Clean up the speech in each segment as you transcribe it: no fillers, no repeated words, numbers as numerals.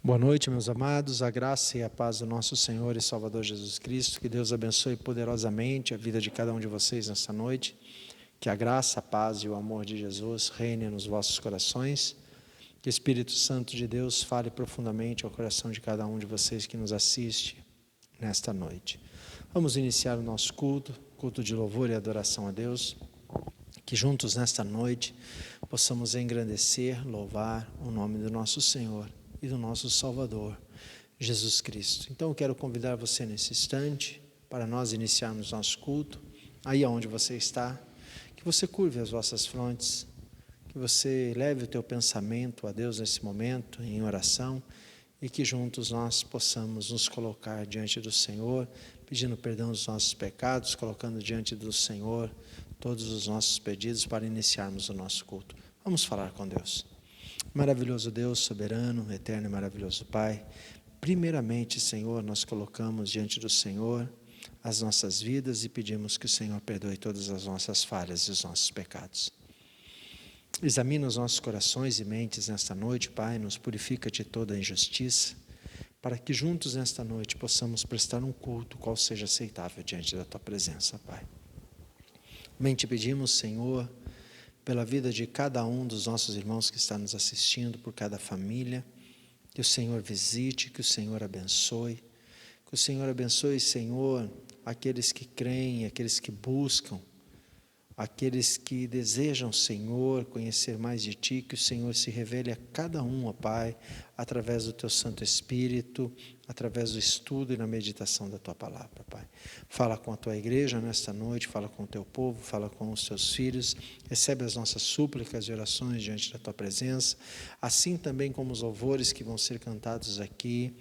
Boa noite, meus amados, a graça e a paz do nosso Senhor e Salvador Jesus Cristo, que Deus abençoe poderosamente a vida de cada um de vocês nessa noite, que a graça, a paz e o amor de Jesus reinem nos vossos corações, que o Espírito Santo de Deus fale profundamente ao coração de cada um de vocês que nos assiste nesta noite. Vamos iniciar o nosso culto de louvor e adoração a Deus, que juntos nesta noite possamos engrandecer, louvar o nome do nosso Senhor e do nosso Salvador, Jesus Cristo. Então eu quero convidar você nesse instante, para nós iniciarmos nosso culto, aí onde você está, que você curve as vossas frontes, que você leve o teu pensamento a Deus nesse momento, em oração, e que juntos nós possamos nos colocar diante do Senhor, pedindo perdão dos nossos pecados, colocando diante do Senhor todos os nossos pedidos para iniciarmos o nosso culto. Vamos falar com Deus. Maravilhoso Deus, soberano, eterno e maravilhoso Pai, primeiramente, Senhor, nós colocamos diante do Senhor as nossas vidas e pedimos que o Senhor perdoe todas as nossas falhas e os nossos pecados. Examina os nossos corações e mentes nesta noite, Pai, nos purifica de toda injustiça, para que juntos nesta noite possamos prestar um culto qual seja aceitável diante da Tua presença, Pai. Também te pedimos, Senhor, pela vida de cada um dos nossos irmãos que está nos assistindo, por cada família, que o Senhor visite, que o Senhor abençoe, Senhor, aqueles que creem, aqueles que buscam, aqueles que desejam, Senhor, conhecer mais de Ti, que o Senhor se revele a cada um, ó Pai, através do Teu Santo Espírito, através do estudo e na meditação da Tua Palavra, Pai. Fala com a Tua igreja nesta noite, fala com o Teu povo, fala com os Teus filhos, recebe as nossas súplicas e orações diante da Tua presença, assim também como os louvores que vão ser cantados aqui,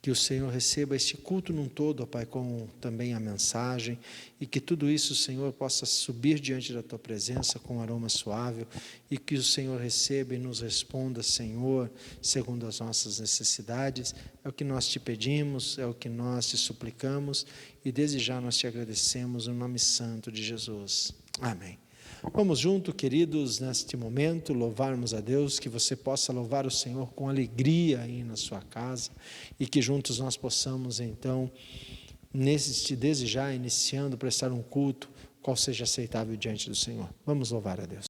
que o Senhor receba este culto num todo, ó Pai, com também a mensagem, e que tudo isso, Senhor, possa subir diante da Tua presença com um aroma suave, e que o Senhor receba e nos responda, Senhor, segundo as nossas necessidades. É o que nós te pedimos, é o que nós te suplicamos, e desde já nós te agradecemos no nome santo de Jesus. Amém. Vamos junto, queridos, neste momento, louvarmos a Deus, que você possa louvar o Senhor com alegria aí na sua casa, e que juntos nós possamos, então, desde já, iniciando, prestar um culto, qual seja aceitável diante do Senhor. Vamos louvar a Deus.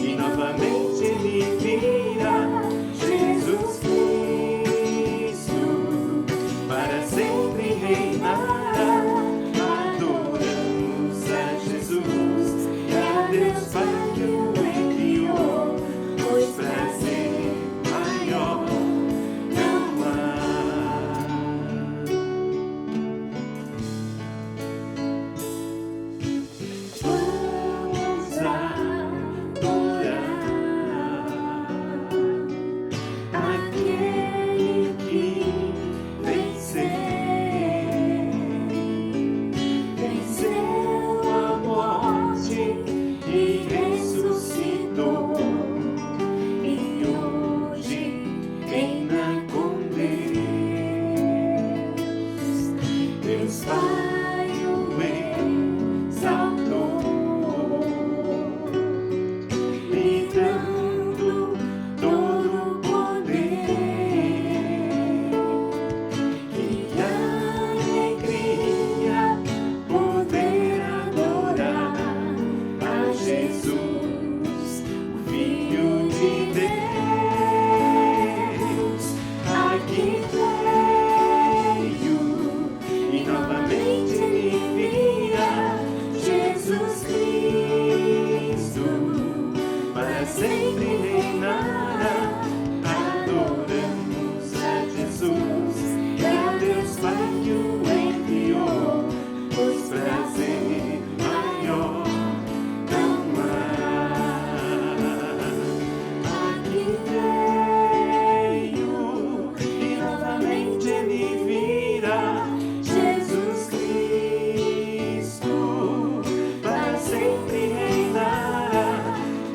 E novamente Ele para sempre reinará. Adoramos a Jesus, e a Deus Pai que o enviou, pois prazer maior não há. Aqui veio e novamente ele virá, Jesus Cristo, para sempre reinará.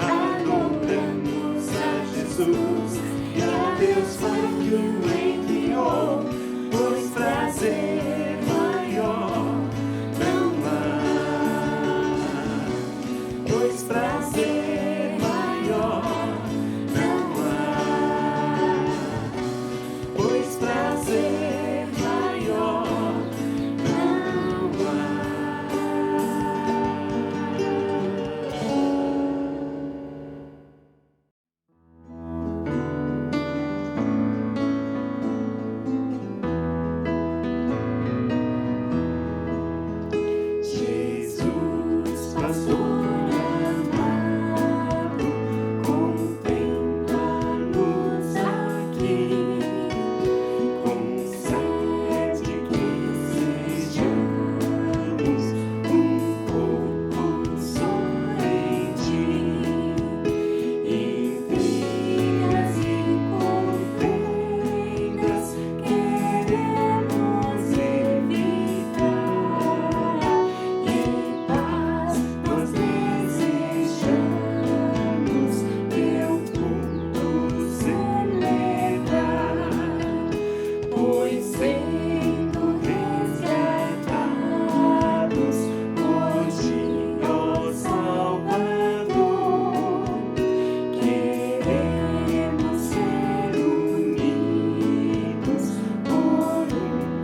Adoramos a Jesus, e a Deus Pai que o enviou, pois prazer maior não há. Pois prazer maior não há. Pois prazer maior não há. Jesus, pastor amado, contempla-nos aqui, concede que sejamos um corpo só em ti. Intrigas e contendas queremos evitar, e paz nós desejamos, teu culto celebrar, pois sendo resgatados hoje, ó Salvador, queremos ser unidos por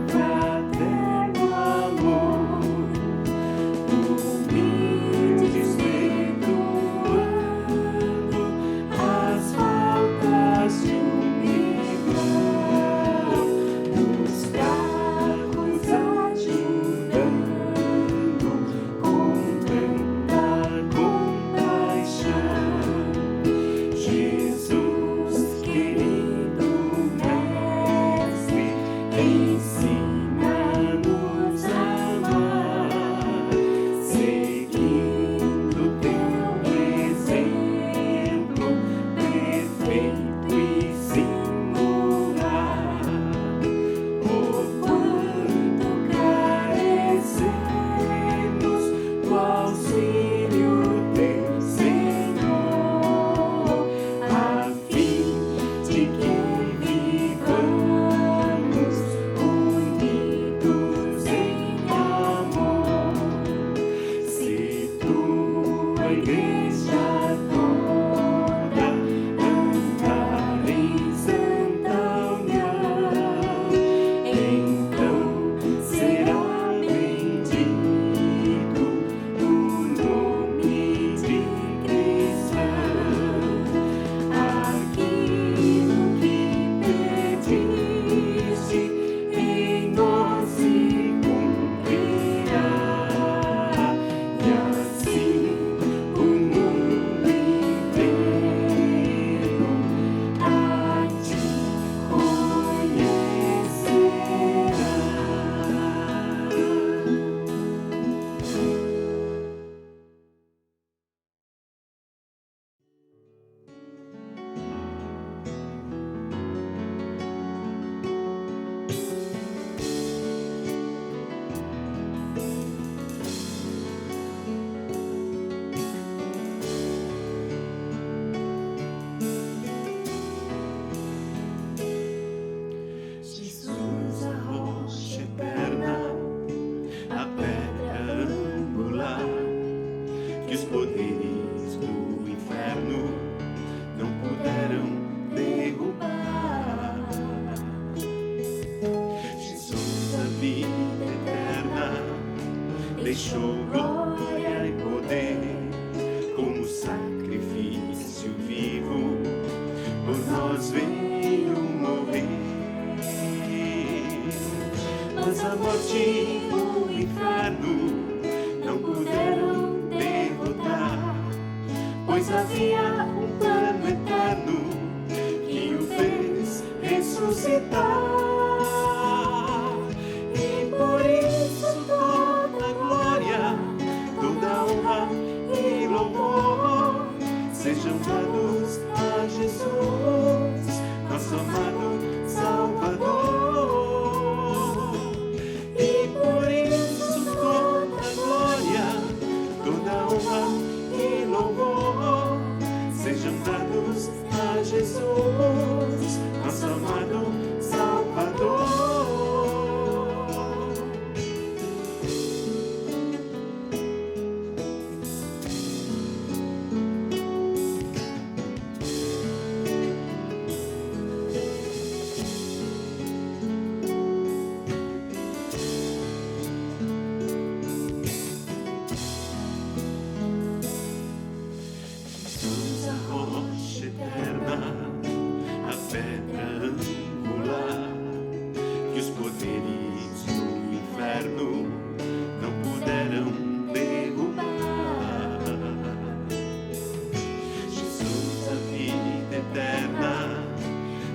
fraterno amor, humildes perdoando as faltas de um irmão, os fracos ajudando com tanta compaixão. Jesus, querido Mestre, ensina-nos a amar, seguindo teu exemplo perfeito e singular. Oh, quanto carecemos do auxílio teu, Senhor, a fim de que vivamos unidos em amor. Se tua igreja toda andar em santa união, então será bendito o nome de cristão. Aquilo que pediste em nós se cumprirá, e assim o mundo inteiro a ti conhecerá. Jesus, a rocha eterna, a pedra angular, que os poderes do inferno não puderam derrubar. Jesus, a vida eterna, deixou glória e poder como sacrifício vivo, por nós veio morrer. Mas a morte e o inferno não puderam derrotar, pois havia um dados a Jesus, nosso amado Salvador.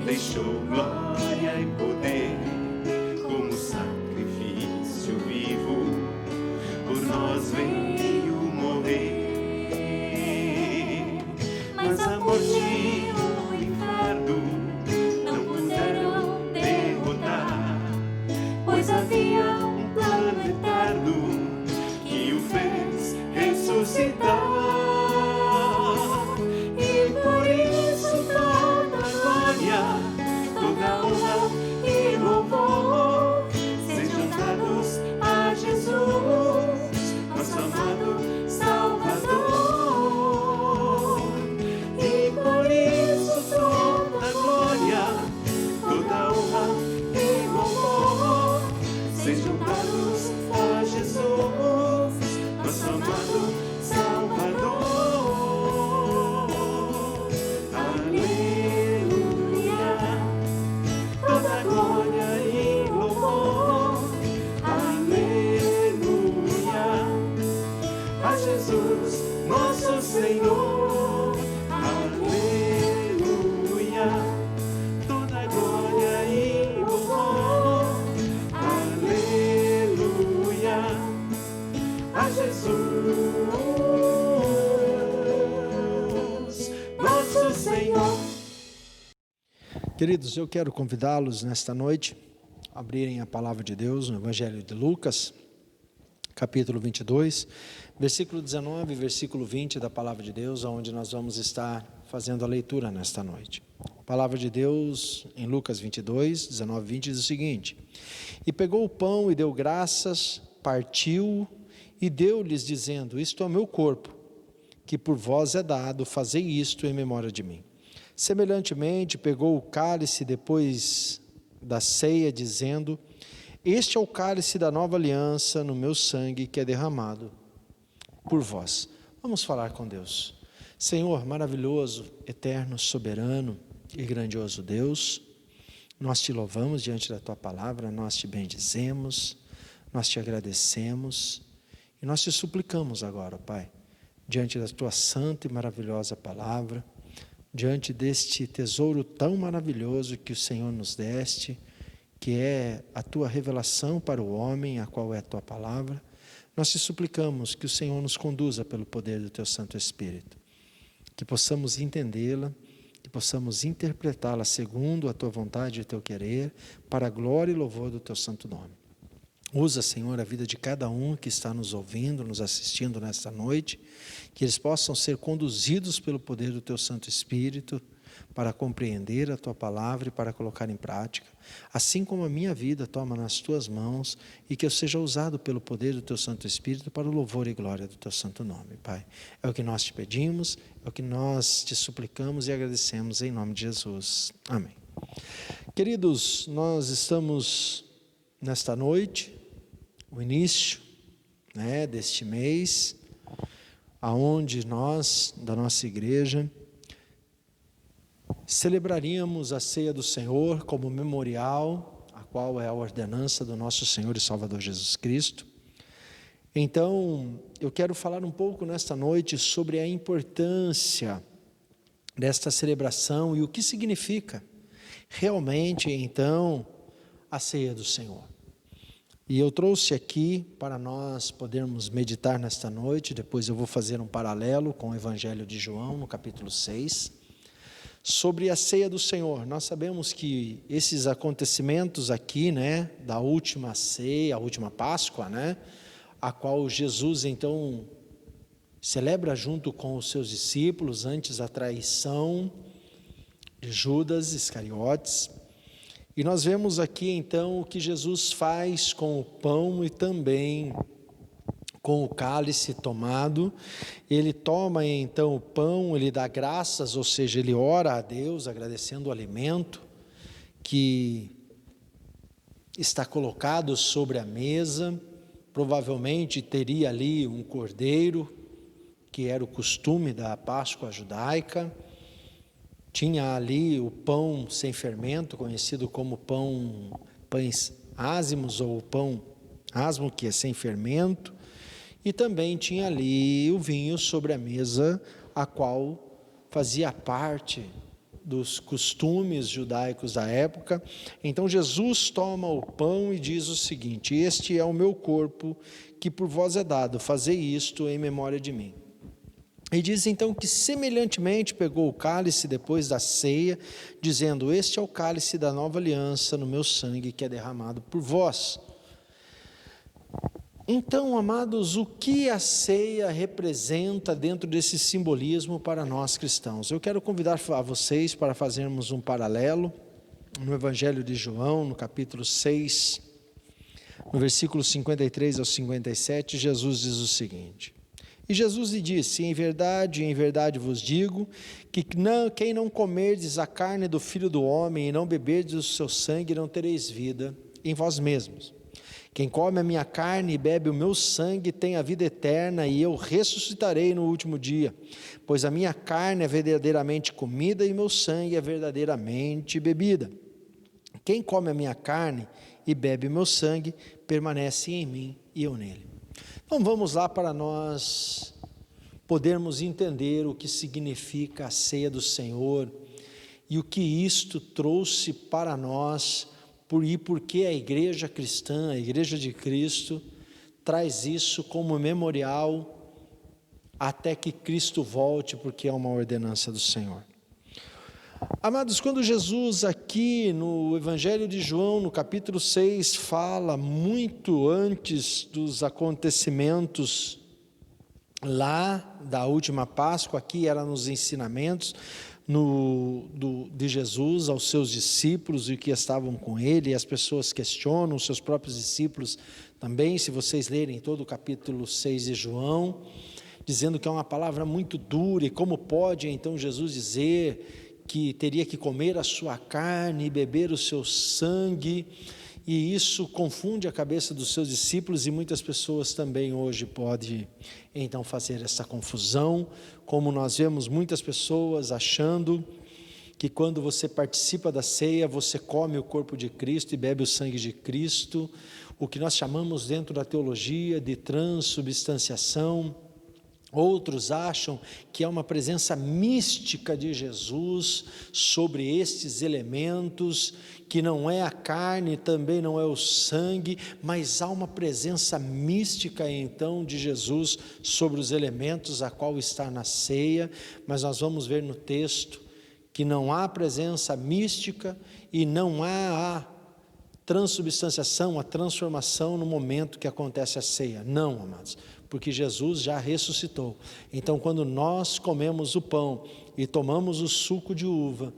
Deixou glória e poder como sacrifício vivo, por nós veio morrer. Mas a morte e o inferno não puderam derrotar, pois havia um plano eterno que o fez ressuscitar. E por isso toda glória, toda honra e louvor sejam dados a Jesus, nosso amado Salvador. E por isso toda glória, toda honra e louvor sejam dados a Jesus, nosso amado Salvador. Jesus, nosso Senhor, aleluia, toda glória e louvor, aleluia, a Jesus, nosso Senhor. Queridos, eu quero convidá-los nesta noite a abrirem a palavra de Deus no Evangelho de Lucas, capítulo 22, versículo 19 e versículo 20 da palavra de Deus, onde nós vamos estar fazendo a leitura nesta noite. A palavra de Deus em Lucas 22, 19 e 20 diz o seguinte: E pegou o pão e deu graças, partiu e deu-lhes, dizendo: Isto é o meu corpo, que por vós é dado, fazei isto em memória de mim. Semelhantemente, pegou o cálice depois da ceia, dizendo: Este é o cálice da nova aliança no meu sangue, que é derramado por vós. Vamos falar com Deus. Senhor maravilhoso, eterno, soberano e grandioso Deus, nós te louvamos diante da tua palavra, nós te bendizemos, nós te agradecemos e nós te suplicamos agora, Pai, diante da tua santa e maravilhosa palavra, diante deste tesouro tão maravilhoso que o Senhor nos deste, que é a tua revelação para o homem, a qual é a tua palavra. Nós te suplicamos que o Senhor nos conduza pelo poder do teu Santo Espírito, que possamos entendê-la, que possamos interpretá-la segundo a tua vontade e o teu querer, para a glória e louvor do teu santo nome. Usa, Senhor, a vida de cada um que está nos ouvindo, nos assistindo nesta noite, que eles possam ser conduzidos pelo poder do teu Santo Espírito, para compreender a tua palavra e para colocar em prática, assim como a minha vida toma nas tuas mãos e que eu seja usado pelo poder do teu Santo Espírito para o louvor e glória do teu santo nome, Pai. É o que nós te pedimos, é o que nós te suplicamos e agradecemos em nome de Jesus. Amém. Queridos, nós estamos nesta noite, o início deste mês, aonde nós, da nossa igreja, celebraríamos a ceia do Senhor como memorial, a qual é a ordenança do nosso Senhor e Salvador Jesus Cristo. Então, eu quero falar um pouco nesta noite sobre a importância desta celebração e o que significa realmente, então, a ceia do Senhor. E eu trouxe aqui para nós podermos meditar nesta noite, depois eu vou fazer um paralelo com o Evangelho de João, no capítulo 6, sobre a ceia do Senhor. Nós sabemos que esses acontecimentos aqui, da última ceia, a última Páscoa, a qual Jesus então celebra junto com os seus discípulos antes da traição de Judas Iscariotes. E nós vemos aqui então o que Jesus faz com o pão e também com o cálice tomado. Ele toma então o pão, ele dá graças, ou seja, ele ora a Deus agradecendo o alimento que está colocado sobre a mesa. Provavelmente teria ali um cordeiro, que era o costume da Páscoa judaica. Tinha ali o pão sem fermento, conhecido como pães ázimos, ou pão asmo, que é sem fermento. E também tinha ali o vinho sobre a mesa, a qual fazia parte dos costumes judaicos da época. Então Jesus toma o pão e diz o seguinte: este é o meu corpo, que por vós é dado, fazei isto em memória de mim. E diz então que semelhantemente pegou o cálice depois da ceia, dizendo: este é o cálice da nova aliança no meu sangue, que é derramado por vós. Então, amados, o que a ceia representa dentro desse simbolismo para nós cristãos? Eu quero convidar a vocês para fazermos um paralelo no Evangelho de João, no capítulo 6, no versículo 53 ao 57, Jesus diz o seguinte: e Jesus lhe disse: em verdade vos digo, que quem não comerdes a carne do Filho do Homem e não beberdes o seu sangue, não tereis vida em vós mesmos. Quem come a minha carne e bebe o meu sangue tem a vida eterna, e eu ressuscitarei no último dia. Pois a minha carne é verdadeiramente comida e meu sangue é verdadeiramente bebida. Quem come a minha carne e bebe o meu sangue permanece em mim e eu nele. Então vamos lá para nós podermos entender o que significa a ceia do Senhor e o que isto trouxe para nós. E porque a igreja cristã, a igreja de Cristo, traz isso como memorial até que Cristo volte, porque é uma ordenança do Senhor. Amados, quando Jesus aqui no Evangelho de João, no capítulo 6, fala muito antes dos acontecimentos lá da última Páscoa, aqui era nos ensinamentos de Jesus aos seus discípulos e que estavam com ele, e as pessoas questionam, os seus próprios discípulos também, se vocês lerem todo o capítulo 6 de João, dizendo que é uma palavra muito dura, e como pode então Jesus dizer que teria que comer a sua carne e beber o seu sangue, e isso confunde a cabeça dos seus discípulos, e muitas pessoas também hoje podem então fazer essa confusão, como nós vemos muitas pessoas achando que quando você participa da ceia, você come o corpo de Cristo e bebe o sangue de Cristo, o que nós chamamos dentro da teologia de transubstanciação. Outros acham que é uma presença mística de Jesus sobre estes elementos, que não é a carne, também não é o sangue, mas há uma presença mística então de Jesus sobre os elementos, a qual está na ceia. Mas nós vamos ver no texto que não há presença mística e não há a transubstanciação, a transformação no momento que acontece a ceia. Não, amados, porque Jesus já ressuscitou. Então, quando nós comemos o pão e tomamos o suco de uva,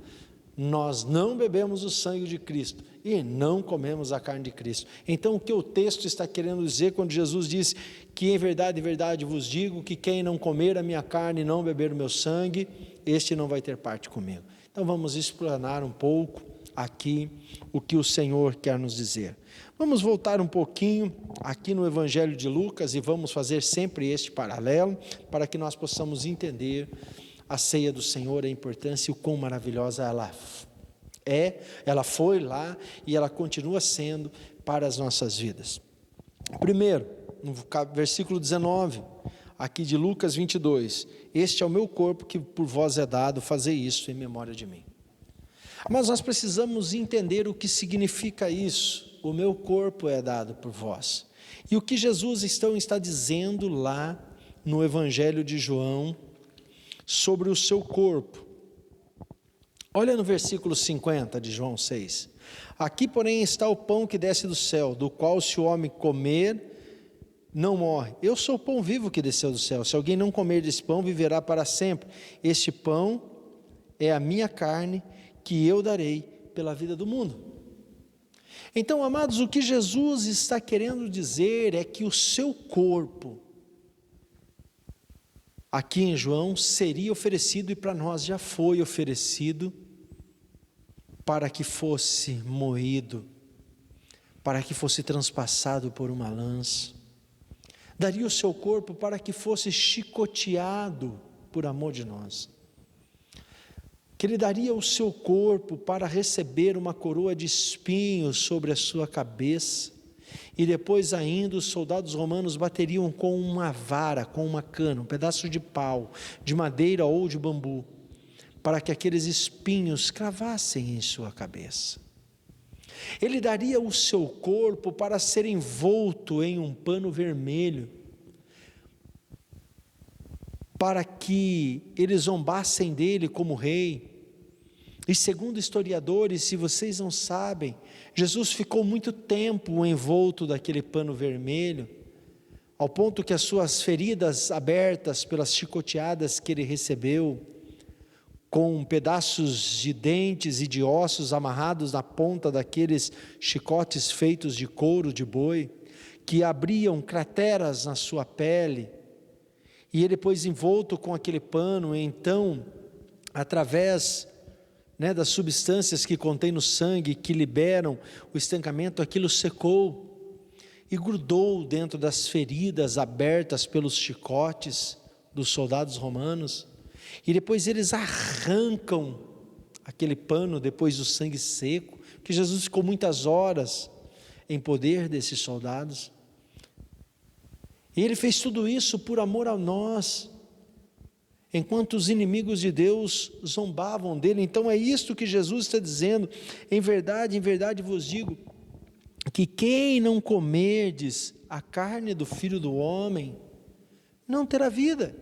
nós não bebemos o sangue de Cristo e não comemos a carne de Cristo. Então, o que o texto está querendo dizer quando Jesus diz que em verdade vos digo que quem não comer a minha carne e não beber o meu sangue, este não vai ter parte comigo. Então, vamos explanar um pouco aqui o que o Senhor quer nos dizer. Vamos voltar um pouquinho aqui no Evangelho de Lucas e vamos fazer sempre este paralelo para que nós possamos entender a ceia do Senhor, a importância e o quão maravilhosa ela é, ela foi lá e ela continua sendo para as nossas vidas. Primeiro, no versículo 19, aqui de Lucas 22, este é o meu corpo que por vós é dado, fazei isso em memória de mim. Mas nós precisamos entender o que significa isso. O meu corpo é dado por vós. E o que Jesus está dizendo lá no Evangelho de João sobre o seu corpo. Olha no versículo 50 de João 6. Aqui, porém, está o pão que desce do céu, do qual se o homem comer, não morre. Eu sou o pão vivo que desceu do céu. Se alguém não comer desse pão, viverá para sempre. Este pão é a minha carne que eu darei pela vida do mundo. Então, amados, o que Jesus está querendo dizer é que o seu corpo, aqui em João, seria oferecido, e para nós já foi oferecido, para que fosse moído, para que fosse transpassado por uma lança. Daria o seu corpo para que fosse chicoteado por amor de nós. Que Ele daria o seu corpo para receber uma coroa de espinhos sobre a sua cabeça, e depois ainda os soldados romanos bateriam com uma vara, com uma cana, um pedaço de pau, de madeira ou de bambu, para que aqueles espinhos cravassem em sua cabeça. Ele daria o seu corpo para ser envolto em um pano vermelho, para que eles zombassem dele como rei. E segundo historiadores, se vocês não sabem, Jesus ficou muito tempo envolto daquele pano vermelho, ao ponto que as suas feridas abertas pelas chicoteadas que ele recebeu, com pedaços de dentes e de ossos amarrados na ponta daqueles chicotes feitos de couro de boi, que abriam crateras na sua pele, e ele depois envolto com aquele pano, então, através das substâncias que contém no sangue, que liberam o estancamento, aquilo secou e grudou dentro das feridas abertas pelos chicotes dos soldados romanos, e depois eles arrancam aquele pano depois do sangue seco, que Jesus ficou muitas horas em poder desses soldados, e ele fez tudo isso por amor a nós, enquanto os inimigos de Deus zombavam dele. Então é isto que Jesus está dizendo: em verdade vos digo, que quem não comerdes a carne do Filho do Homem, não terá vida.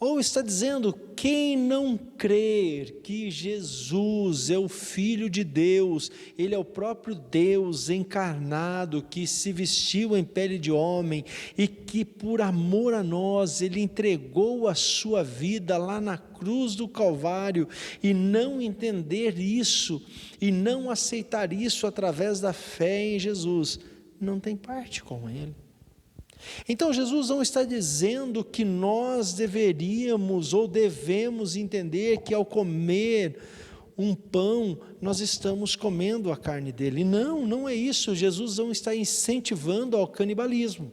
Ou está dizendo, quem não crer que Jesus é o Filho de Deus, Ele é o próprio Deus encarnado, que se vestiu em pele de homem, e que por amor a nós, Ele entregou a sua vida lá na cruz do Calvário, e não entender isso, e não aceitar isso através da fé em Jesus, não tem parte com Ele. Então Jesus não está dizendo que nós deveríamos ou devemos entender que ao comer um pão, nós estamos comendo a carne dele. Não, não é isso. Jesus não está incentivando ao canibalismo.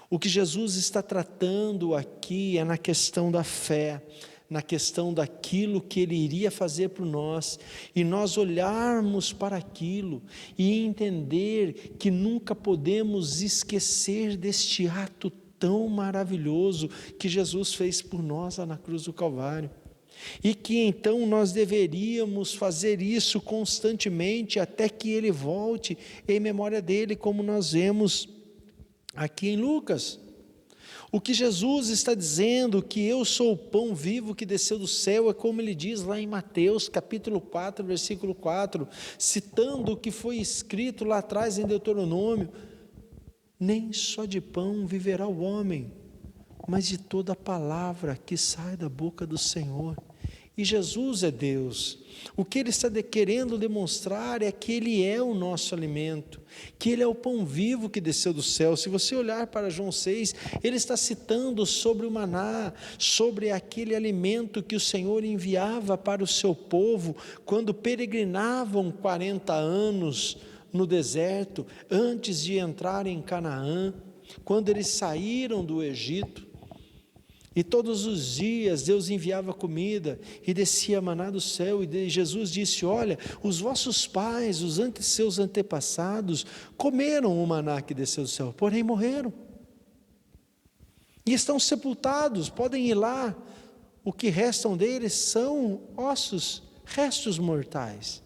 O que Jesus está tratando aqui é na questão da fé, na questão daquilo que Ele iria fazer por nós, e nós olharmos para aquilo e entender que nunca podemos esquecer deste ato tão maravilhoso que Jesus fez por nós lá na cruz do Calvário, e que então nós deveríamos fazer isso constantemente até que Ele volte, em memória dele, como nós vemos aqui em Lucas. O que Jesus está dizendo, que eu sou o pão vivo que desceu do céu, é como Ele diz lá em Mateus capítulo 4, versículo 4, citando o que foi escrito lá atrás em Deuteronômio: nem só de pão viverá o homem, mas de toda a palavra que sai da boca do Senhor. E Jesus é Deus. O que Ele está querendo demonstrar é que Ele é o nosso alimento, que Ele é o pão vivo que desceu do céu. Se você olhar para João 6, Ele está citando sobre o maná, sobre aquele alimento que o Senhor enviava para o seu povo, quando peregrinavam 40 anos no deserto, antes de entrar em Canaã, quando eles saíram do Egito. E todos os dias Deus enviava comida e descia maná do céu, e Jesus disse: olha, os vossos pais, seus antepassados, comeram o maná que desceu do céu, porém morreram, e estão sepultados, podem ir lá, o que restam deles são ossos, restos mortais.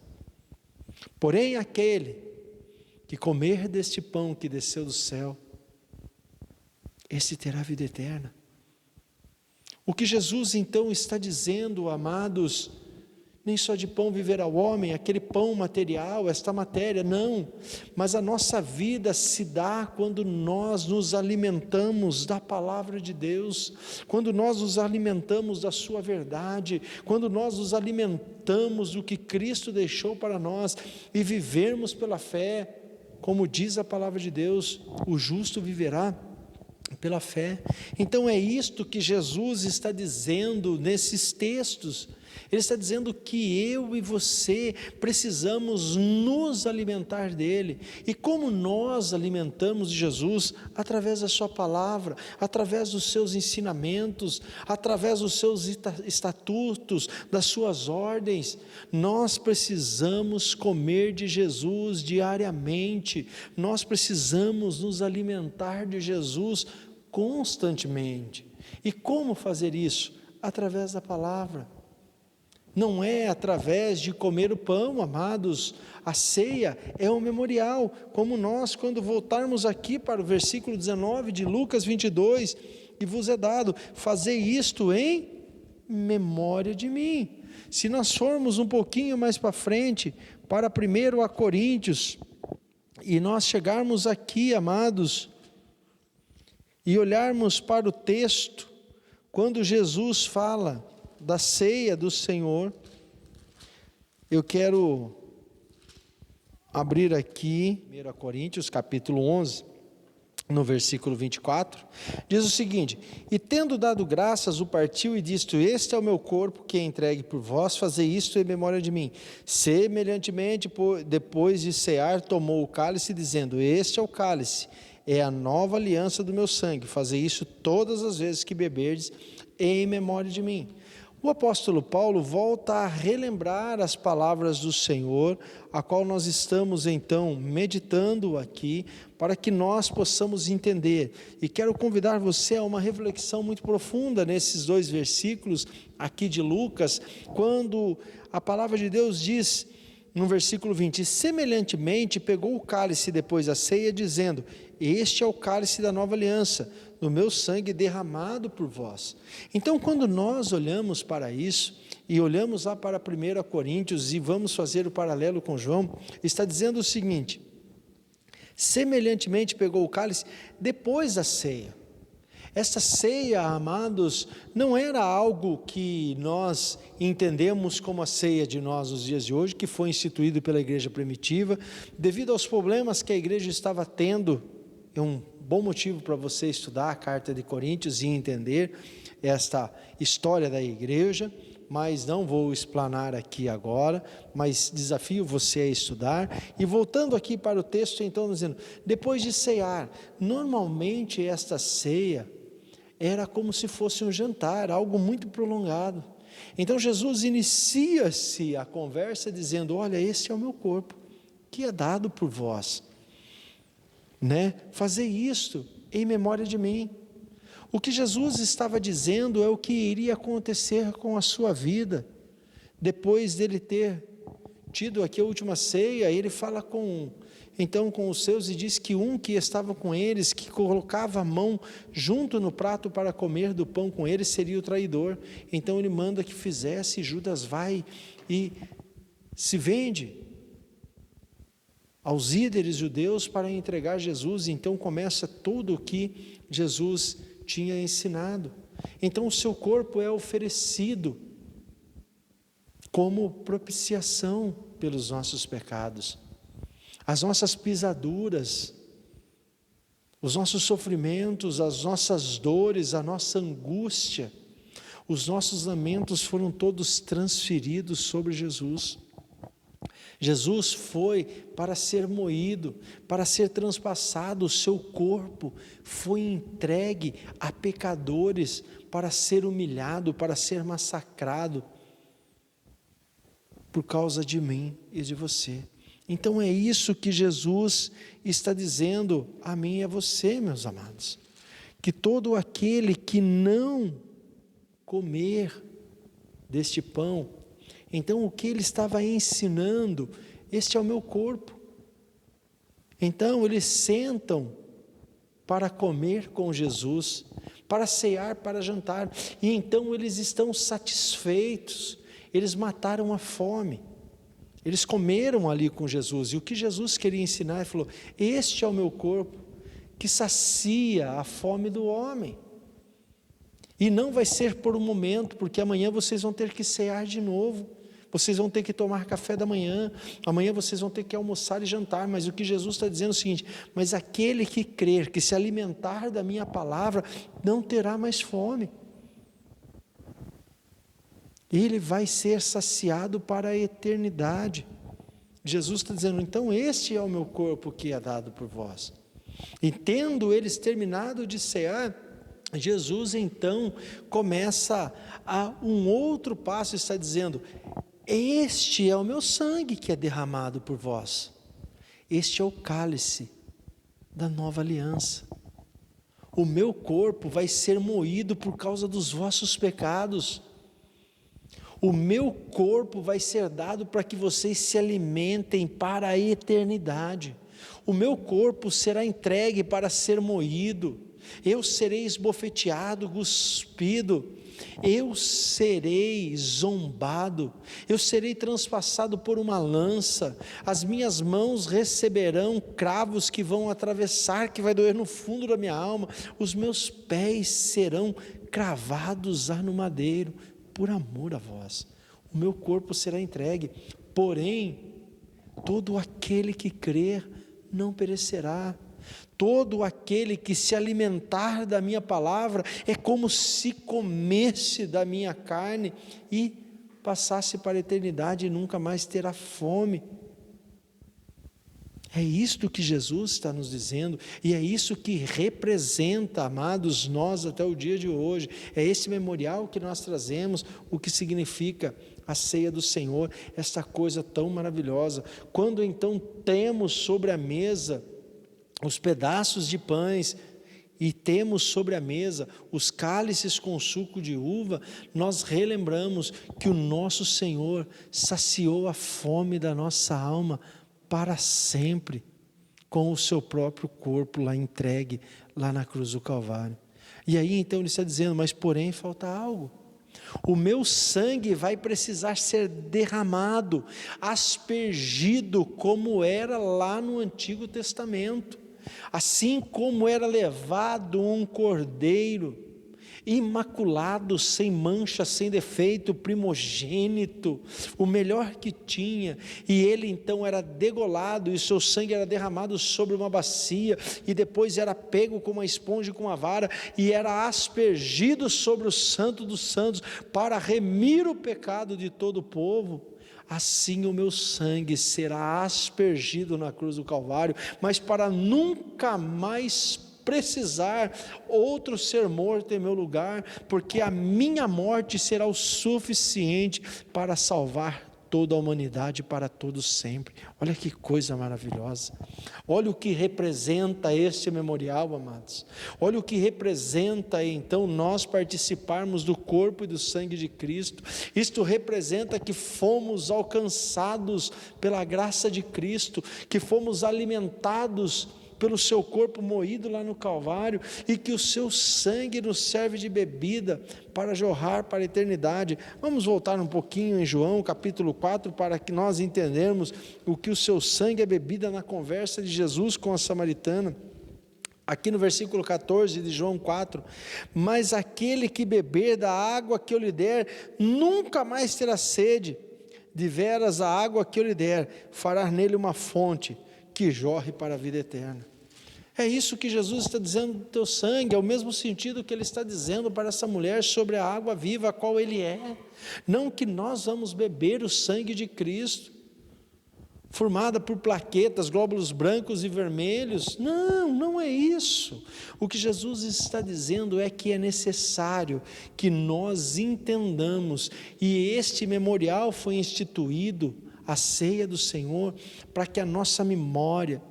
Porém aquele que comer deste pão que desceu do céu, esse terá vida eterna. O que Jesus então está dizendo, amados, Nem só de pão viverá o homem, aquele pão material, esta matéria, não. Mas a nossa vida se dá quando nós nos alimentamos da palavra de Deus, quando nós nos alimentamos da sua verdade, quando nós nos alimentamos do que Cristo deixou para nós e vivermos pela fé, como diz a palavra de Deus, o justo viverá pela fé. Então é isto que Jesus está dizendo nesses textos. Ele está dizendo que eu e você precisamos nos alimentar dele. E como nós alimentamos Jesus? Através da sua palavra, através dos seus ensinamentos, através dos seus estatutos, das suas ordens. Nós precisamos comer de Jesus diariamente. Nós precisamos nos alimentar de Jesus constantemente. E como fazer isso? Através da palavra. Não é através de comer o pão, amados. A ceia é um memorial, como nós, quando voltarmos aqui para o versículo 19 de Lucas 22, e vos é dado, fazer isto em memória de mim. Se nós formos um pouquinho mais para frente, para 1 Coríntios, e nós chegarmos aqui, amados, e olharmos para o texto, quando Jesus fala da ceia do Senhor, eu quero abrir aqui 1 Coríntios capítulo 11, no versículo 24, diz o seguinte: e tendo dado graças, o partiu e disse: este é o meu corpo que é entregue por vós, fazei isto em memória de mim. Semelhantemente, depois de cear, tomou o cálice, dizendo: este é o cálice, é a nova aliança do meu sangue, fazei isso todas as vezes que beberdes, em memória de mim. O apóstolo Paulo volta a relembrar as palavras do Senhor, a qual nós estamos então meditando aqui, para que nós possamos entender. E quero convidar você a uma reflexão muito profunda nesses 2 versículos aqui de Lucas, quando a palavra de Deus diz, no versículo 20: semelhantemente pegou o cálice depois da ceia, dizendo: este é o cálice da nova aliança, no meu sangue derramado por vós. Então, quando nós olhamos para isso, e olhamos lá para 1 Coríntios, e vamos fazer o paralelo com João, está dizendo o seguinte: semelhantemente pegou o cálice depois da ceia. Essa ceia, amados, não era algo que nós entendemos como a ceia de nós nos dias de hoje, que foi instituído pela igreja primitiva, devido aos problemas que a igreja estava tendo. É um bom motivo para você estudar a carta de Coríntios e entender esta história da igreja, mas não vou explanar aqui agora, mas desafio você a estudar. E voltando aqui para o texto, então, dizendo, depois de cear, normalmente esta ceia era como se fosse um jantar, algo muito prolongado. Então Jesus inicia-se a conversa dizendo: olha, esse é o meu corpo, que é dado por vós, fazer isto em memória de mim. O que Jesus estava dizendo é o que iria acontecer com a sua vida, depois dele ter tido aqui a última ceia. Ele fala com os seus e diz que um que estava com eles, que colocava a mão junto no prato para comer do pão com eles, seria o traidor. Então ele manda que fizesse, e Judas vai e se vende aos líderes judeus para entregar Jesus. Então começa tudo o que Jesus tinha ensinado. Então o seu corpo é oferecido como propiciação pelos nossos pecados. As nossas pisaduras, os nossos sofrimentos, as nossas dores, a nossa angústia, os nossos lamentos foram todos transferidos sobre Jesus. Jesus foi para ser moído, para ser transpassado, o seu corpo foi entregue a pecadores para ser humilhado, para ser massacrado por causa de mim e de você. Então é isso que Jesus está dizendo a mim e a você, meus amados, que todo aquele que não comer deste pão, então o que ele estava ensinando, este é o meu corpo. Então eles sentam para comer com Jesus, para cear, para jantar, e então eles estão satisfeitos, eles mataram a fome. Eles comeram ali com Jesus, e o que Jesus queria ensinar, ele falou: este é o meu corpo, que sacia a fome do homem. E não vai ser por um momento, porque amanhã vocês vão ter que cear de novo, vocês vão ter que tomar café da manhã, amanhã vocês vão ter que almoçar e jantar. Mas o que Jesus está dizendo é o seguinte: mas aquele que crer, que se alimentar da minha palavra, não terá mais fome. Ele vai ser saciado para a eternidade. Jesus está dizendo: então este é o meu corpo que é dado por vós. E tendo eles terminado de cear, Jesus então começa a um outro passo, está dizendo: este é o meu sangue que é derramado por vós. Este é o cálice da nova aliança. O meu corpo vai ser moído por causa dos vossos pecados. O meu corpo vai ser dado para que vocês se alimentem para a eternidade. O meu corpo será entregue para ser moído. Eu serei esbofeteado, cuspido. Eu serei zombado. Eu serei transpassado por uma lança. As minhas mãos receberão cravos que vão atravessar, que vai doer no fundo da minha alma. Os meus pés serão cravados no madeiro, por amor a vós. O meu corpo será entregue, porém, todo aquele que crer não perecerá. Todo aquele que se alimentar da minha palavra é como se comesse da minha carne e passasse para a eternidade e nunca mais terá fome. É isto que Jesus está nos dizendo, e é isso que representa, amados, nós até o dia de hoje. É esse memorial que nós trazemos, o que significa a ceia do Senhor, esta coisa tão maravilhosa. Quando então temos sobre a mesa os pedaços de pães, e temos sobre a mesa os cálices com suco de uva, nós relembramos que o nosso Senhor saciou a fome da nossa alma para sempre, com o seu próprio corpo lá entregue, lá na cruz do Calvário. E aí então ele está dizendo: mas porém falta algo. O meu sangue vai precisar ser derramado, aspergido, como era lá no Antigo Testamento. Assim como era levado um cordeiro imaculado, sem mancha, sem defeito, primogênito, o melhor que tinha, e ele então era degolado, e seu sangue era derramado sobre uma bacia, e depois era pego com uma esponja e com uma vara, e era aspergido sobre o Santo dos Santos, para remir o pecado de todo o povo. Assim o meu sangue será aspergido na cruz do Calvário, mas para nunca mais precisar outro ser morto em meu lugar, porque a minha morte será o suficiente para salvar toda a humanidade para todo sempre. Olha que coisa maravilhosa. Olha o que representa este memorial, amados. Olha o que representa então nós participarmos do corpo e do sangue de Cristo. Isto representa que fomos alcançados pela graça de Cristo, que fomos alimentados pelo seu corpo moído lá no Calvário, e que o seu sangue nos serve de bebida para jorrar para a eternidade. Vamos voltar um pouquinho em João capítulo 4, para que nós entendermos o que o seu sangue é bebida na conversa de Jesus com a samaritana. Aqui no versículo 14 de João 4, mas aquele que beber da água que eu lhe der, nunca mais terá sede. De veras a água que eu lhe der, fará nele uma fonte que jorre para a vida eterna. É isso que Jesus está dizendo do teu sangue, é o mesmo sentido que ele está dizendo para essa mulher sobre a água viva, a qual ele é. Não que nós vamos beber o sangue de Cristo, formada por plaquetas, glóbulos brancos e vermelhos. Não, não é isso. O que Jesus está dizendo é que é necessário que nós entendamos, e este memorial foi instituído, a ceia do Senhor, para que a nossa memória,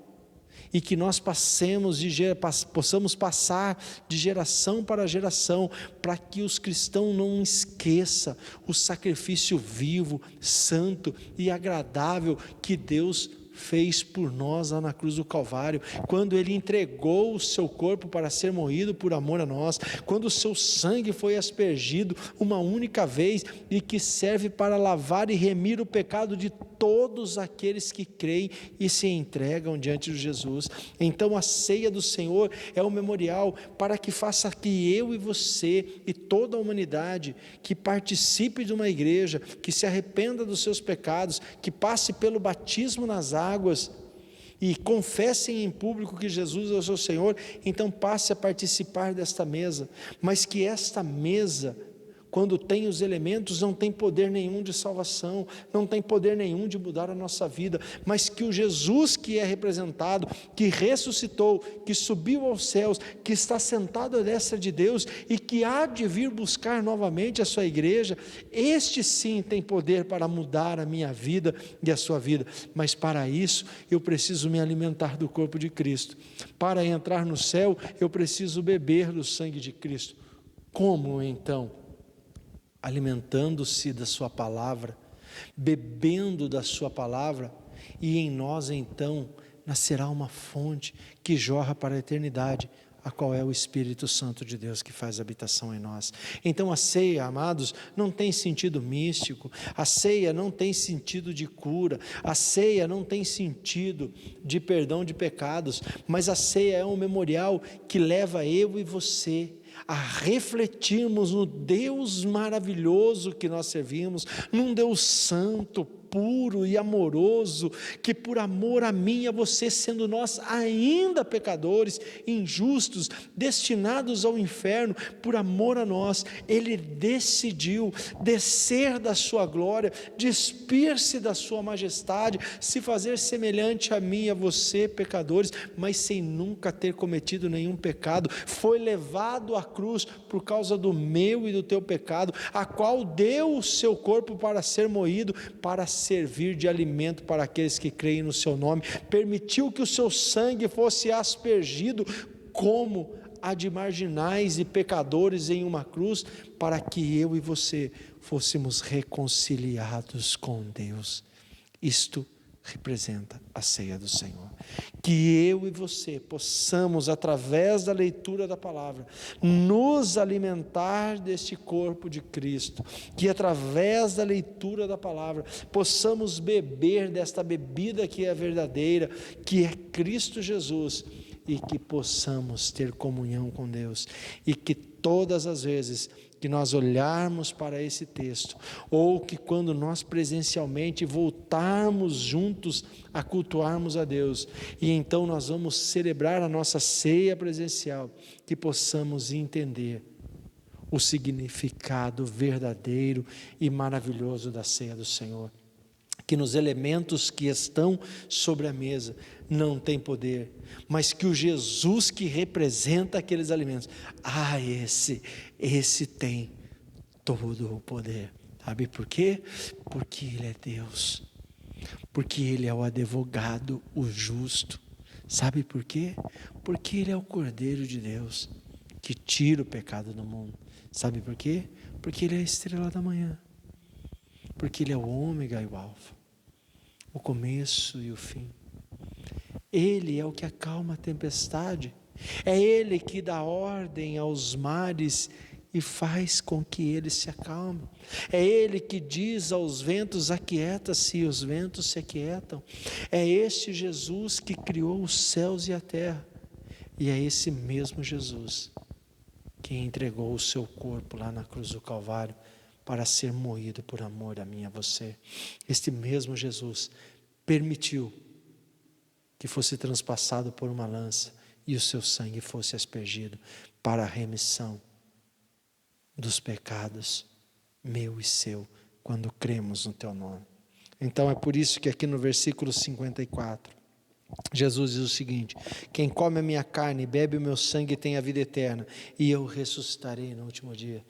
e que nós possamos passar de geração para geração, para que os cristãos não esqueçam o sacrifício vivo, santo e agradável que Deus fez por nós lá na cruz do Calvário, quando Ele entregou o seu corpo para ser moído por amor a nós, quando o seu sangue foi aspergido uma única vez e que serve para lavar e remir o pecado de todos aqueles que creem e se entregam diante de Jesus. Então a ceia do Senhor é um memorial para que faça que eu e você e toda a humanidade que participe de uma igreja, que se arrependa dos seus pecados, que passe pelo batismo nas águas e confessem em público que Jesus é o seu Senhor, então passe a participar desta mesa, mas que esta mesa, quando tem os elementos, não tem poder nenhum de salvação, não tem poder nenhum de mudar a nossa vida, mas que o Jesus que é representado, que ressuscitou, que subiu aos céus, que está sentado à destra de Deus e que há de vir buscar novamente a sua igreja, este sim tem poder para mudar a minha vida e a sua vida, mas para isso eu preciso me alimentar do corpo de Cristo. Para entrar no céu eu preciso beber do sangue de Cristo. Como então? Alimentando-se da sua palavra, bebendo da sua palavra, e em nós então nascerá uma fonte que jorra para a eternidade, a qual é o Espírito Santo de Deus que faz habitação em nós. Então a ceia, amados, não tem sentido místico, a ceia não tem sentido de cura, a ceia não tem sentido de perdão de pecados, mas a ceia é um memorial que leva eu e você a refletirmos no Deus maravilhoso que nós servimos, num Deus santo, puro e amoroso, que por amor a mim e a você, sendo nós ainda pecadores, injustos, destinados ao inferno, por amor a nós, Ele decidiu descer da sua glória, despir-se da sua majestade, se fazer semelhante a mim e a você, pecadores, mas sem nunca ter cometido nenhum pecado, foi levado à cruz por causa do meu e do teu pecado, a qual deu o seu corpo para ser moído, para servir de alimento para aqueles que creem no seu nome, permitiu que o seu sangue fosse aspergido como a de marginais e pecadores em uma cruz, para que eu e você fôssemos reconciliados com Deus. Isto representa a ceia do Senhor, que eu e você possamos, através da leitura da palavra, nos alimentar deste corpo de Cristo, que através da leitura da palavra, possamos beber desta bebida que é verdadeira, que é Cristo Jesus, e que possamos ter comunhão com Deus, e que todas as vezes que nós olharmos para esse texto, ou que quando nós presencialmente voltarmos juntos a cultuarmos a Deus, e então nós vamos celebrar a nossa ceia presencial, que possamos entender o significado verdadeiro e maravilhoso da ceia do Senhor, que nos elementos que estão sobre a mesa não tem poder, mas que o Jesus que representa aqueles alimentos, esse tem todo o poder. Sabe por quê? Porque Ele é Deus, porque Ele é o advogado, o justo. Sabe por quê? Porque Ele é o Cordeiro de Deus, que tira o pecado do mundo. Sabe por quê? Porque Ele é a estrela da manhã, porque Ele é o ômega e o alfa, o começo e o fim. Ele é o que acalma a tempestade, é Ele que dá ordem aos mares e faz com que eles se acalmem, é Ele que diz aos ventos: aquieta-se, e os ventos se aquietam. É este Jesus que criou os céus e a terra, e é esse mesmo Jesus que entregou o seu corpo lá na cruz do Calvário para ser moído por amor a mim e a você. Este mesmo Jesus permitiu que fosse transpassado por uma lança e o seu sangue fosse aspergido para a remissão dos pecados, meu e seu, quando cremos no teu nome. Então é por isso que aqui no versículo 54, Jesus diz o seguinte: quem come a minha carne e bebe o meu sangue tem a vida eterna, e eu ressuscitarei no último dia.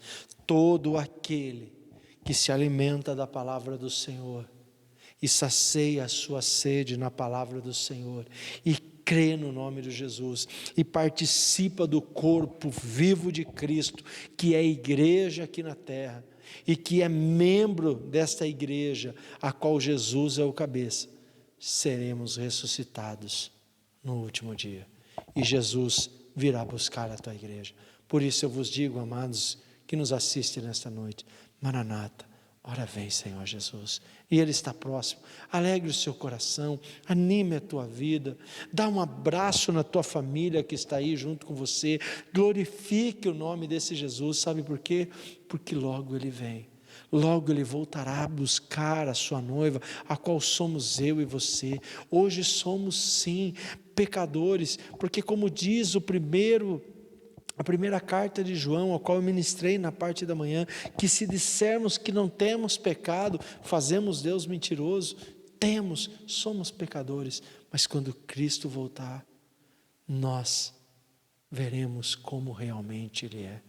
Todo aquele que se alimenta da palavra do Senhor e sacia a sua sede na palavra do Senhor e crê no nome de Jesus e participa do corpo vivo de Cristo, que é a igreja aqui na terra, e que é membro desta igreja, a qual Jesus é o cabeça, seremos ressuscitados no último dia. E Jesus virá buscar a tua igreja. Por isso eu vos digo, amados, que nos assistem nesta noite, Maranata, ora vem, Senhor Jesus. E Ele está próximo. Alegre o seu coração, anime a tua vida, dá um abraço na tua família que está aí junto com você, glorifique o nome desse Jesus. Sabe por quê? Porque logo Ele vem. Logo Ele voltará a buscar a sua noiva, a qual somos eu e você. Hoje somos sim pecadores, porque como diz a primeira carta de João, a qual eu ministrei na parte da manhã, que se dissermos que não temos pecado, fazemos Deus mentiroso. Temos, somos pecadores, mas quando Cristo voltar, nós veremos como realmente Ele é.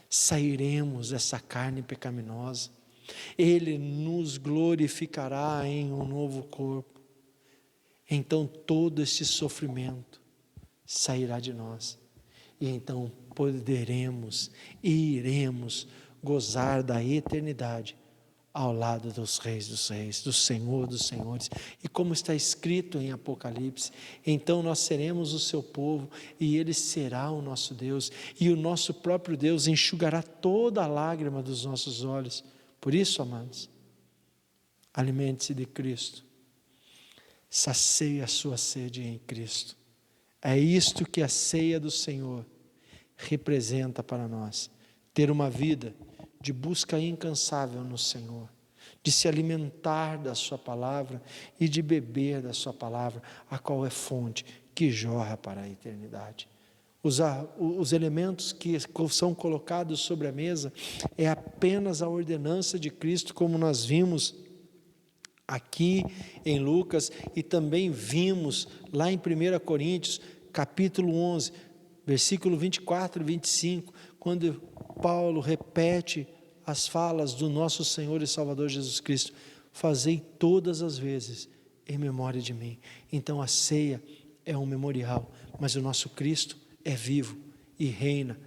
Sairemos dessa carne pecaminosa, Ele nos glorificará em um novo corpo. Então todo esse sofrimento sairá de nós, e então poderemos e iremos gozar da eternidade ao lado dos reis, do Senhor dos senhores. E como está escrito em Apocalipse, então nós seremos o seu povo e Ele será o nosso Deus, e o nosso próprio Deus enxugará toda a lágrima dos nossos olhos. Por isso, amados, alimente-se de Cristo, sacie a sua sede em Cristo. É isto que a ceia do Senhor representa para nós, ter uma vida de busca incansável no Senhor, de se alimentar da sua palavra e de beber da sua palavra, a qual é fonte que jorra para a eternidade. Os elementos que são colocados sobre a mesa é apenas a ordenança de Cristo, como nós vimos aqui em Lucas, e também vimos lá em 1 Coríntios, capítulo 11, versículo 24 e 25, quando Paulo repete as falas do nosso Senhor e Salvador Jesus Cristo: fazei todas as vezes em memória de mim. Então a ceia é um memorial, mas o nosso Cristo é vivo e reina,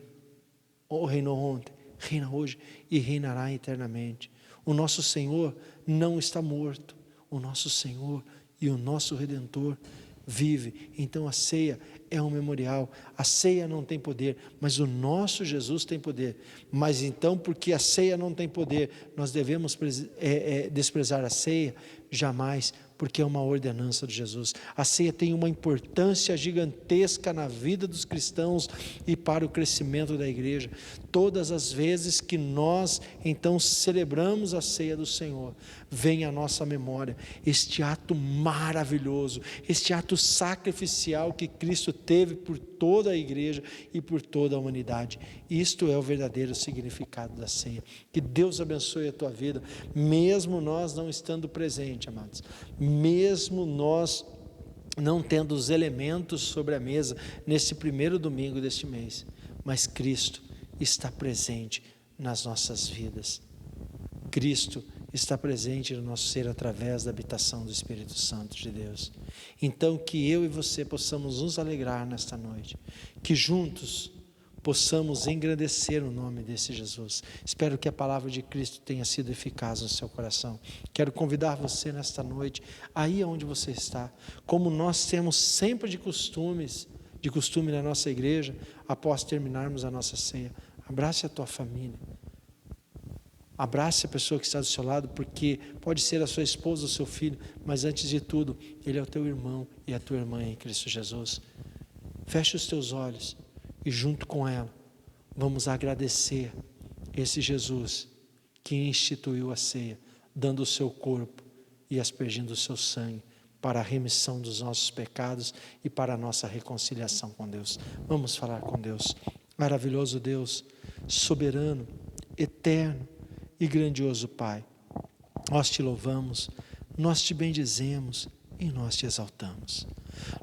ou reinou ontem, reina hoje e reinará eternamente. O nosso Senhor não está morto, o nosso Senhor e o nosso Redentor vive. Então a ceia é um memorial. A ceia não tem poder, mas o nosso Jesus tem poder. Mas então, porque a ceia não tem poder, nós devemos desprezar a ceia? Jamais, porque é uma ordenança de Jesus. A ceia tem uma importância gigantesca na vida dos cristãos e para o crescimento da igreja. Todas as vezes que nós então celebramos a ceia do Senhor, vem à nossa memória este ato maravilhoso, este ato sacrificial que Cristo teve por toda a igreja e por toda a humanidade. Isto é o verdadeiro significado da ceia. Que Deus abençoe a tua vida, mesmo nós não estando presentes, amados, mesmo nós não tendo os elementos sobre a mesa nesse primeiro domingo deste mês, mas Cristo está presente nas nossas vidas. Cristo está presente no nosso ser através da habitação do Espírito Santo de Deus. Então que eu e você possamos nos alegrar nesta noite, que juntos possamos engrandecer o nome desse Jesus. Espero que a palavra de Cristo tenha sido eficaz no seu coração. Quero convidar você nesta noite, aí onde você está, como nós temos sempre de costume na nossa igreja, após terminarmos a nossa ceia, abrace a tua família. Abrace a pessoa que está do seu lado, porque pode ser a sua esposa ou o seu filho, mas antes de tudo, ele é o teu irmão e a tua irmã em Cristo Jesus. Feche os teus olhos e junto com ela, vamos agradecer esse Jesus que instituiu a ceia, dando o seu corpo e aspergindo o seu sangue para a remissão dos nossos pecados e para a nossa reconciliação com Deus. Vamos falar com Deus. Maravilhoso Deus, soberano, eterno e grandioso Pai, nós te louvamos, nós te bendizemos e nós te exaltamos.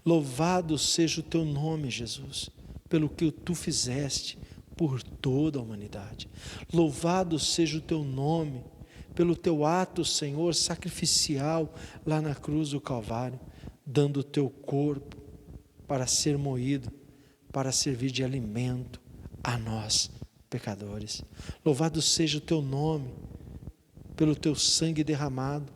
Louvado seja o teu nome, Jesus, pelo que tu fizeste por toda a humanidade. Louvado seja o teu nome pelo teu ato, Senhor, sacrificial lá na cruz do Calvário, dando o teu corpo para ser moído, para servir de alimento a nós, pecadores. Louvado seja o teu nome pelo teu sangue derramado,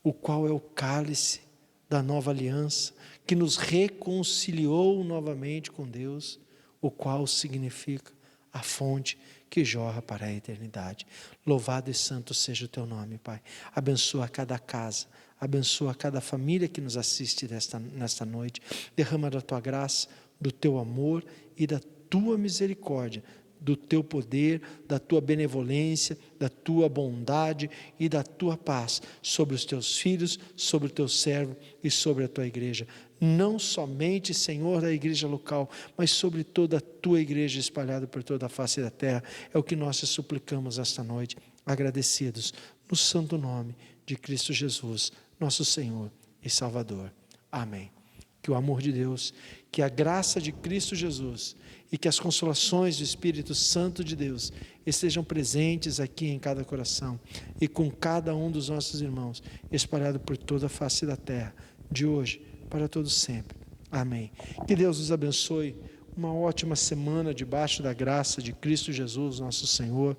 o qual é o cálice da nova aliança, que nos reconciliou novamente com Deus, o qual significa a fonte que jorra para a eternidade. Louvado e santo seja o teu nome, Pai. Abençoa cada casa, abençoa cada família que nos assiste nesta noite. Derrama da tua graça, do teu amor e da tua misericórdia, do teu poder, da tua benevolência, da tua bondade e da tua paz sobre os teus filhos, sobre o teu servo e sobre a tua igreja. Não somente, Senhor, da igreja local, mas sobre toda a tua igreja espalhada por toda a face da terra. É o que nós te suplicamos esta noite, agradecidos no santo nome de Cristo Jesus, nosso Senhor e Salvador. Amém. Que o amor de Deus, que a graça de Cristo Jesus e que as consolações do Espírito Santo de Deus estejam presentes aqui em cada coração e com cada um dos nossos irmãos, espalhado por toda a face da terra, de hoje para todos sempre. Amém. Que Deus nos abençoe, uma ótima semana debaixo da graça de Cristo Jesus, nosso Senhor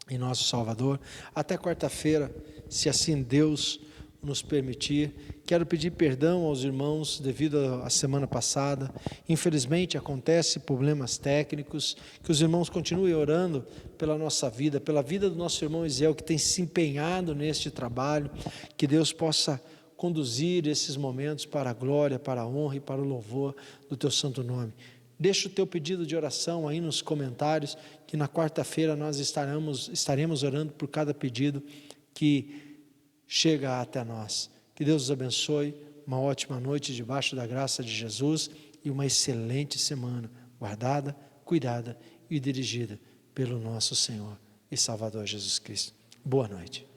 e nosso Salvador. Até quarta-feira, se assim Deus nos permitir. Quero pedir perdão aos irmãos devido à semana passada. Infelizmente acontecem problemas técnicos, que os irmãos continuem orando pela nossa vida, pela vida do nosso irmão Isiel, que tem se empenhado neste trabalho, que Deus possa conduzir esses momentos para a glória, para a honra e para o louvor do teu santo nome. Deixa o teu pedido de oração aí nos comentários, que na quarta-feira nós estaremos orando por cada pedido que chega até nós. Que Deus os abençoe, uma ótima noite debaixo da graça de Jesus e uma excelente semana, guardada, cuidada e dirigida pelo nosso Senhor e Salvador Jesus Cristo. Boa noite.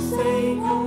Senhor.